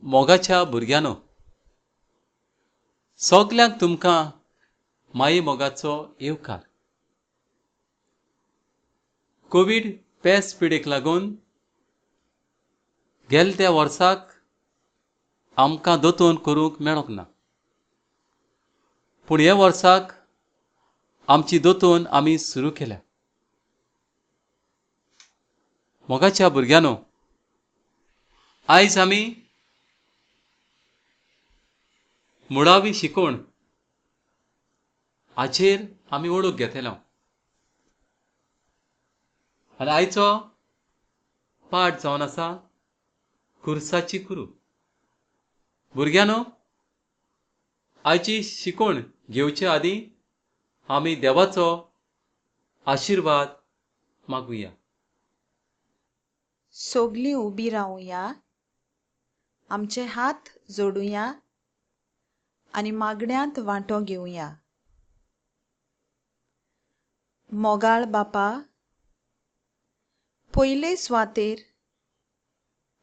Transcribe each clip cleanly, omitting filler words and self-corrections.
मोगाच्या भुरग्यानो, सगल्यांक तुमकां माई मोगाचो येवकार. कोविड पेस्ट पिडेक लागून गेल्या त्या वर्साक आमकां दोतोन करूंक मेळोंक ना. पूण हे वर्साक आमची दोतोन आमी सुरू केल्या. मोगाच्या भुरग्यानो, आयज आमी मुळावी शिकवण हाचेर आमी वळख घेतलो. आनी आयचो पाठ जावन आसा खुर्साची कुरू. भुरग्यानो, आयची शिकवण घेवचे आदीं आमी देवाचो आशिर्वाद मागुया. सोगलीं उबी रावुया, आमचे हात जोडुया आनी मागण्यांत वांटो घेवया. मोगाळ बापा, पयले सुवातेर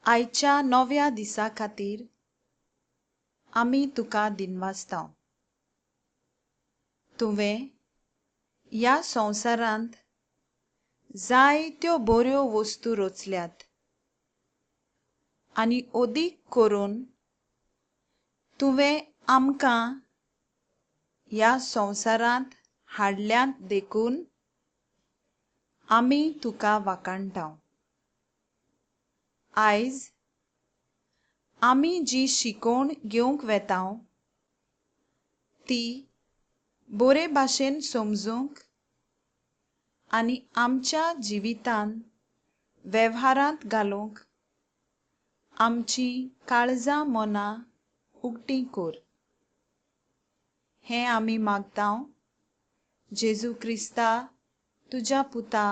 आयच्या नव्या दिसा खातीर आमी तुका दिनवासतांव. तुवें ह्या संवसारांत जायत्यो बऱ्यो वस्तू रचल्यात आनी ओदीक करून तुवें आमकां ह्या संवसारांत हाडल्यांत देखून आमी तुका वाखाणटाव. आयज आमी जी शिकवण घेवंक वेतांव ती बरे भाशेन समजूंक आनी आमच्या जिवितांत वेव्हारांत घालूंक आमची काळजां मनां उगटीं कर. हें आमी मागतांव जेजू क्रिस्ता तुज्या पुता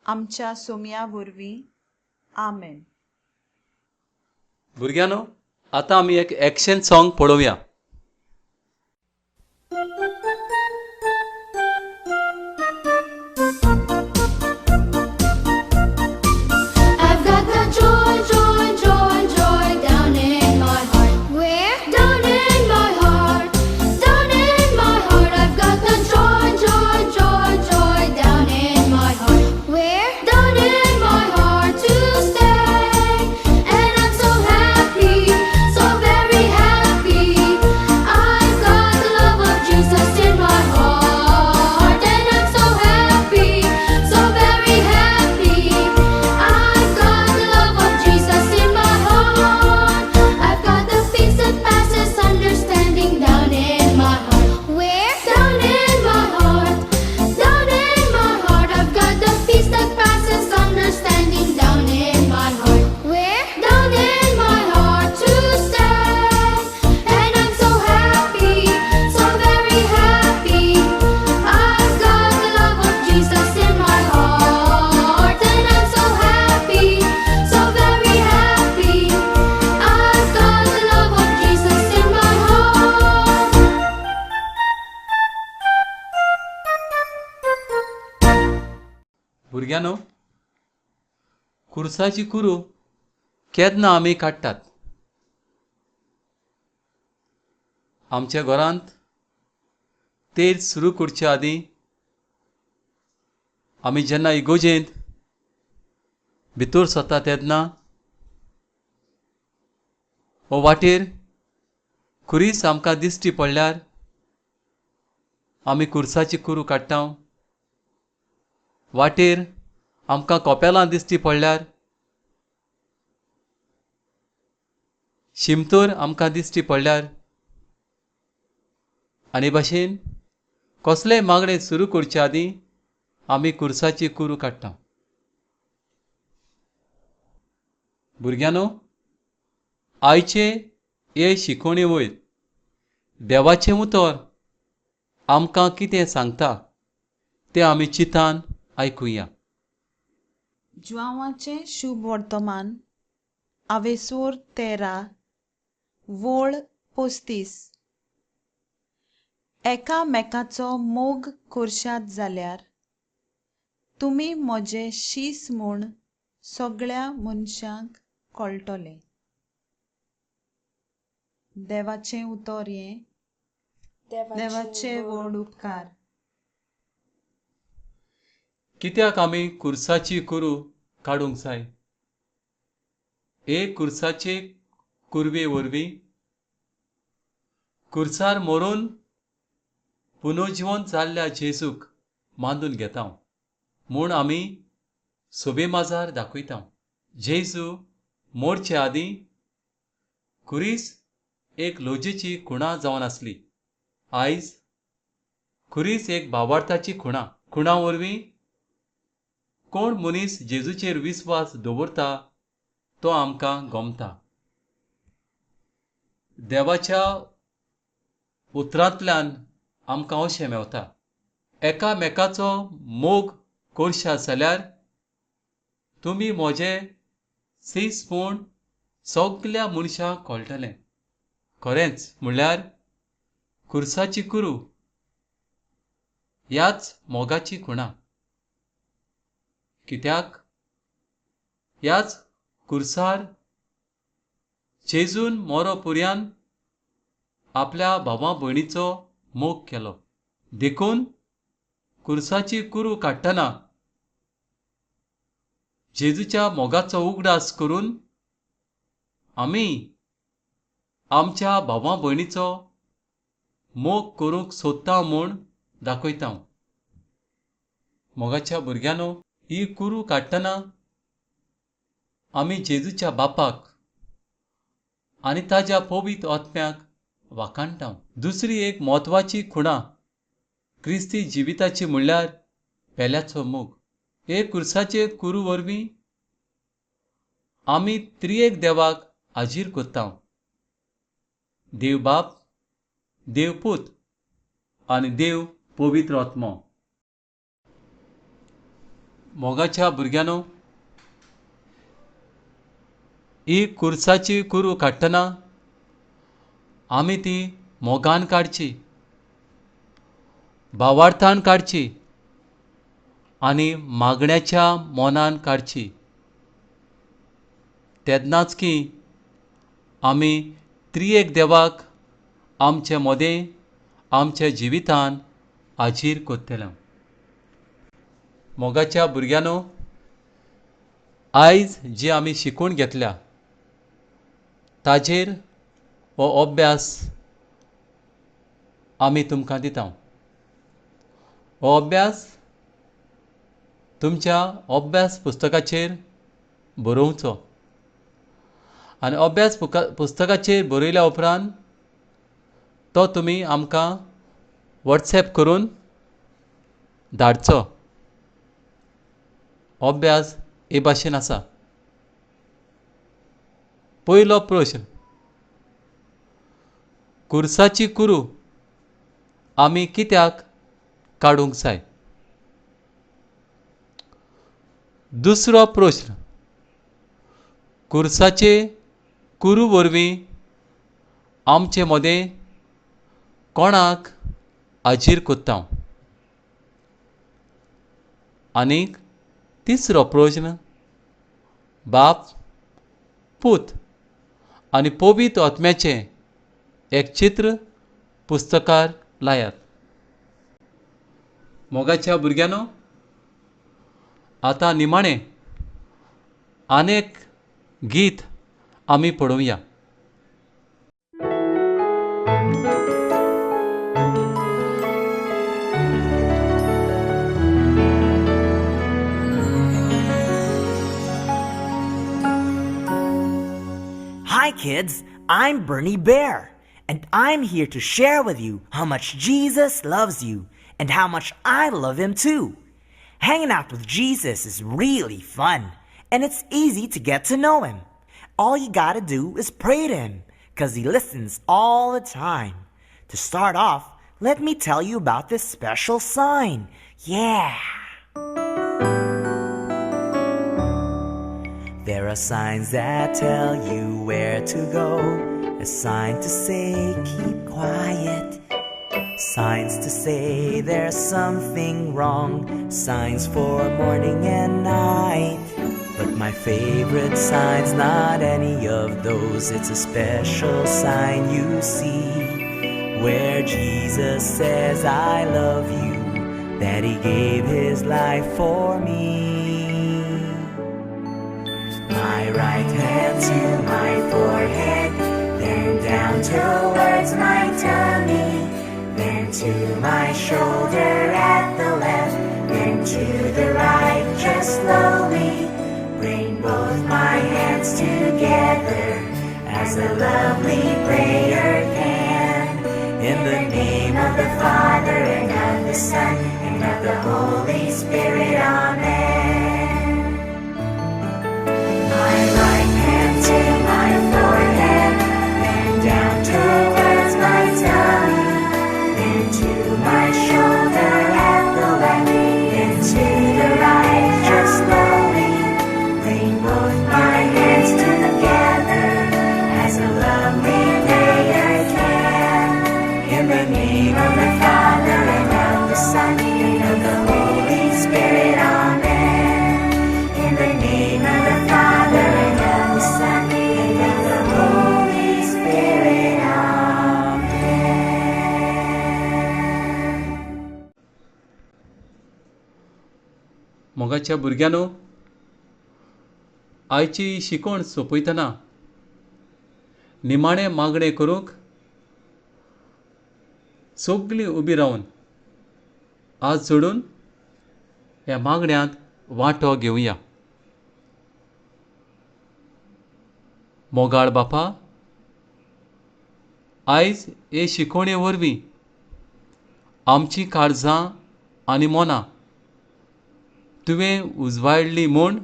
आमच्या सोम्या वरवीं. आमेन. भुरग्यानो, आतां आमी एक एक्शन सॉंग पळोवया. I've got the joy, joy, joy, joy down in my heart. Where? Down in my heart. Down in my heart. I've got the joy, joy, joy, joy down in my heart. Where? Down in my heart to stay. And I'm so happy, so very happy. I've got the love of Jesus in my heart. And I'm so happy, so very happy. I've got the love of Jesus in my heart. I've got the peace that passes understanding down in my heart. Where? Down in my heart. Down in my heart. I've got the peace that passes understanding down in my heart. Where? Down in my heart to stay. And I'm so happy, so very happy. I've got the love of Jesus in my heart. And I'm so happy, so very happy. I've got the love of Jesus in my heart. भुरग्यानो, खुर्साची Kuru केन्ना आमी काडटात. आमच्या घरांत तेल सुरू करचे आदीं आमी जेन्ना इगोजेंत भितर सरता तेन्ना हो वाटेर खुरीस आमकां दिश्टी पडल्यार आमी खुर्साची कुरू काडटा. वाटेर आमकां कोपेलां दिश्टी पडल्यार, शिमतोर आमकां दिश्टी पडल्यार, आनी भाशेन कसलेय मागणें सुरू करचे आदीं आमी खुर्साची कुरू काडटा. भुरग्यानो, आयचे हे शिकवणे वयर देवाचें उतर आमकां कितें सांगता तें आमी चिंतान आयकुया. जुआंवाचें शुभ वर्तमान आवेसूर 13 वोळ 35 एकामेकाचो मोग करशात जाल्यार तुमी म्हजे शीस म्हूण सगळ्या मनशांक कळटले. देवाचें उतर हें देवाचे व्हड उपकार. कित्याक आमी कुर्साची कुरू काडूंक जाय? कुर्साचे कुरवे वरवीं कुर्सार मरून पुनर्जिवंत जाल्ल्या जेजूक मानून घेता म्हूण आमी सोबे माजार दाखयता. जेजू मोरचे आदीं खुरीस एक लोजेची खुणा जावन आसली. आयज खुरीस एक भावार्थाची खुणा वरवीं कोण मनीस जेजूचेर विस्वास दवरता तो आमकां गमता. देवाच्या उतरांतल्यान आमकां अशें मेवता. एकामेकाचो मोग करशात जाल्यार तुमी म्हजे सीस म्हूण सगळ्या मनशांक कळटलें. खरेंच म्हणल्यार कुर्साची कुरू ह्याच मोगाची खुणा. कित्याक ह्याच कुर्सार जेजून मरोपर्यंत आपल्या भावा भयणीचो मोग केलो. देखून कुर्साची कुरू काडटना जेजूच्या मोगाचो उगडास करून आमी आमच्या भावा भयणीचो मोग करूंक सोदता म्हूण दाखयता. मोगाच्या भुरग्यांनो, ही कुरू काडटना आमी जेजूच्या बापाक आनी ताज्या पवित्र आत्म्याक वाखाणटा. दुसरी एक म्हत्वाची खुणा क्रिस्ती जिविताची म्हणल्यार पेल्याचो मोग. कुर्साचे कुरू वरवीं आमी त्रियेक देवाक हाजीर करता. देव बाप, देव पूत आनी देव पवित्र आत्मो. मोगाच्या भुरग्यांनो, ही कुर्साची कुरू काडटना आमी ती मोगान काडची, भावार्थान काडची आनी मागण्याच्या मोनान काडची. तेन्नाच की आमी त्रियेक देवाक आमचे मोदें आमच्या जिवितान हाजीर करतले. मोगाच्या भुरग्यांनो, आयज जी आमी शिकून घेतल्या ताजेर हो अभ्यास आमी तुमकां दिता. हो अभ्यास तुमच्या अभ्यास पुस्तकाचेर बरोवचो आनी अभ्यास पुस्तकाचेर बरयल्या उपरांत तो तुमी आमकां वॉट्सॅप करून धाडचो. अभ्यास हे भाशेन आसा. पयलो प्रश्न: कुर्साची कुरू आमी कित्याक काडूंक जाय? दुसरो प्रश्न: कुर्साचे कुरू वरवीं आमचे मोदें कोणाक हाजीर करता? आनीक तिसरो प्रश्न: बाप, पूत आनी पवित्र आत्म्याचें एक चित्र पुस्तकार लायात. मोगाच्या भुरग्यांनो, आतां निमाणें आनेक गीत आमी पळोवया. Hi kids, I'm Bernie Bear, and I'm here to share with you how much Jesus loves you and how much I love him too. Hanging out with Jesus is really fun, and it's easy to get to know him. All you gotta do is pray to him, 'cause he listens all the time. To start off, let me tell you about this special sign. Yeah! There are signs that tell you where to go a sign to say keep quiet, signs to say there's something wrong, signs for morning and night. But my favorite sign's not any of those. It's a special sign you see, where Jesus says I love you, that he gave his life for me. My right hand to my forehead, then down towards my tummy, then to my shoulder at the left, then to the right just slowly. Bring both my hands together as a lovely prayer can. In the name of the Father and of the Son and of the Holy Spirit, amen. My right hand to my forehead, then down towards my tummy, then to my shoulder at the left, then to the right just slowly. Bring both my hands together as a lovely prayer can. In the name of the Father and of the Son and of the Holy Spirit, amen. In the name of the Father and of the Son and of the Holy Spirit, amen. मोगाच्या भुरग्यानो, आयची शिकवण सोंपयतना निमाणें मागणें करूंक सगळीं उबीं रावन हात जोडून ह्या मागण्यांत वांटो घेवया. मोगाळ बापा, आयज हे शिकवणे वरवीं आमचीं काळजां आनी मनां तुवें उजवाडलीं म्हूण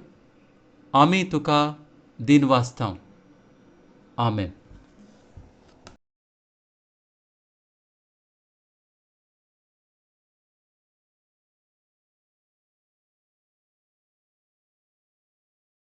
आमी तुका दिनवासतां. आमेन.